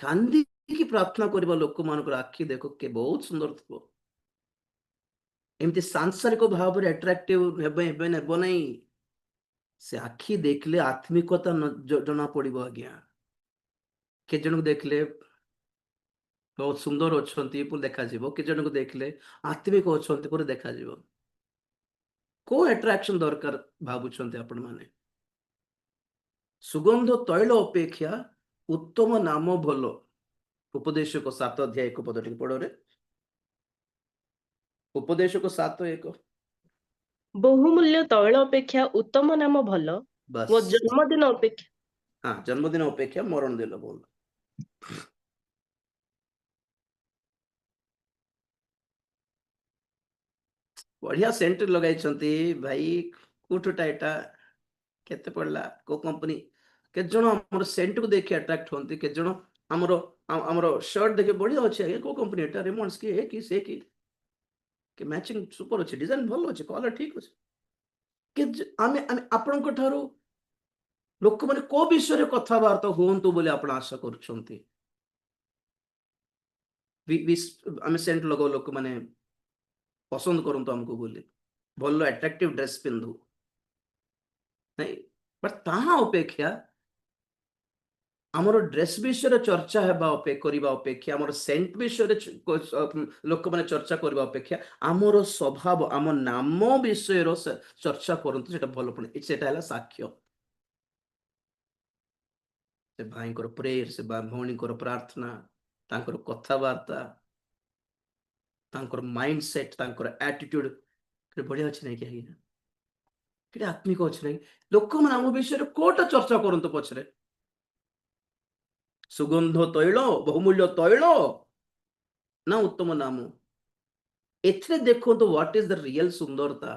କାନ୍ଦିକି ପ୍ରାର୍ଥନା କରିବା ଲୋକମାନଙ୍କର ଆଖି ଦେଖ କେ ବହୁତ ସୁନ୍ଦର ଥିବ। ଏମିତି ସାଂସାରିକ ଭାବରେ ଆଟ୍ରାକ୍ଟିଭ ହେବେ ନେବ ନାହିଁ। ସେ ଆଖି ଦେଖିଲେ ଆତ୍ମିକତା ଜଣା ପଡିବ ଆଜ୍ଞା। କେତେ ଜଣଙ୍କୁ ଦେଖିଲେ ବହୁତ ସୁନ୍ଦର ଅଛନ୍ତି ପୁଣି ଦେଖାଯିବ, କେତେ ଜଣଙ୍କୁ ଦେଖିଲେ ଆତ୍ମିକ ଅଛନ୍ତି ପୁଣି ଦେଖାଯିବ। କୋଉ ଆଟ୍ରାକ୍ସନ ଦରକାର ଭାବୁଛନ୍ତି ଆପଣ ମାନେ? ସୁଗନ୍ଧ ତୈଳ ଅପେକ୍ଷା ଉତ୍ତମ ନାମ ଭଲ। ଉପଦେଶକ 7:1 ଟିକେ ପଢରେ। ଉପଦେଶକ 7:1। ବହୁମୂଲ୍ୟ ତୈଳ ଅପେକ୍ଷା ଉତ୍ତମ ନାମ ଭଲ, ବାସ୍। ମୋ ଜନ୍ମଦିନ ଅପେକ୍ଷା। ହଁ, ଜନ୍ମଦିନ ଅପେକ୍ଷା ମରଣ ଦିନ ଭଲ। ବଢିଆ ସେଣ୍ଟ ଲଗାଇଛନ୍ତି ଭାଇ। କୋଉଠୁଟା ଏଟା? କେତେ ପଡିଲା? କୋଉ କମ୍ପାନୀ? କେତେ ଜଣ ଆମର ସେଣ୍ଟକୁ ଦେଖି ଆଟ୍ରାକ୍ଟ ହୁଅନ୍ତି, କେତେ ଜଣ ଆମର ଶର୍ଟ ଦେଖି ବଢିଆ ଅଛି ଆଜ୍ଞା, କୋଉ କମ୍ପାନୀ ଏଟା? ରେମଣ୍ଡସ କି ଏ କି ସେ କି ମ୍ୟାଚିଂ ସୁପର ଅଛି, ଡିଜାଇନ ଭଲ ଅଛି, କଲର ଠିକ ଅଛି। ଆମେ ଆପଣଙ୍କ ଠାରୁ ଲୋକମାନେ କୋଉ ବିଷୟରେ କଥାବାର୍ତ୍ତା ହୁଅନ୍ତୁ ବୋଲି ଆପଣ ଆଶା କରୁଛନ୍ତି? ଆମେ ସେଣ୍ଟ ଲଗାଉ ଲୋକମାନେ ପସନ୍ଦ କରନ୍ତୁ ଆମକୁ ବୋଲି, ଭଲ ଆଟ୍ରାକ୍ଟିଭ ଡ୍ରେସ୍ ପିନ୍ଧୁ ନାଇଁ, ବଟ୍ ତାହା ଅପେକ୍ଷା ଆମର ଡ୍ରେସ୍ ବିଷୟରେ ଚର୍ଚ୍ଚା ହେବା କରିବା ଅପେକ୍ଷା, ଆମର ସେଣ୍ଟ ବିଷୟରେ ଲୋକମାନେ ଚର୍ଚ୍ଚା କରିବା ଅପେକ୍ଷା ଆମର ସ୍ୱଭାବ, ଆମ ନାମ ବିଷୟର ଚର୍ଚ୍ଚା କରନ୍ତୁ, ସେଟା ଭଲ ପଡେ। ସେଟା ହେଲା ସାକ୍ଷ୍ୟ। ସେ ଭାଇଙ୍କର ପ୍ରେୟର, ସେ ଭଉଣୀଙ୍କର ପ୍ରାର୍ଥନା, ତାଙ୍କର କଥାବାର୍ତ୍ତା, ତାଙ୍କର ମାଇଣ୍ଡ ସେଟ୍, ତାଙ୍କର ଆଟିଟ୍ୟୁଡ ବଢିଆ ଅଛି ନାଇଁ କି ଆଜ୍ଞା? କେତେ ଆତ୍ମିକ ଅଛି ନାଇଁ? ଲୋକମାନେ ଆମ ବିଷୟରେ କୋଉଟା ଚର୍ଚ୍ଚା କରନ୍ତୁ ପଛରେ, ସୁଗନ୍ଧ ତୈଳ, ବହୁମୂଲ୍ୟ ତୈଳ ନା ଉତ୍ତମ ନାମ? ଏଥିରେ ଦେଖନ୍ତୁ ହ୍ୱାଟ ଇଜ ଦ ରିଏଲ ସୁନ୍ଦରତା।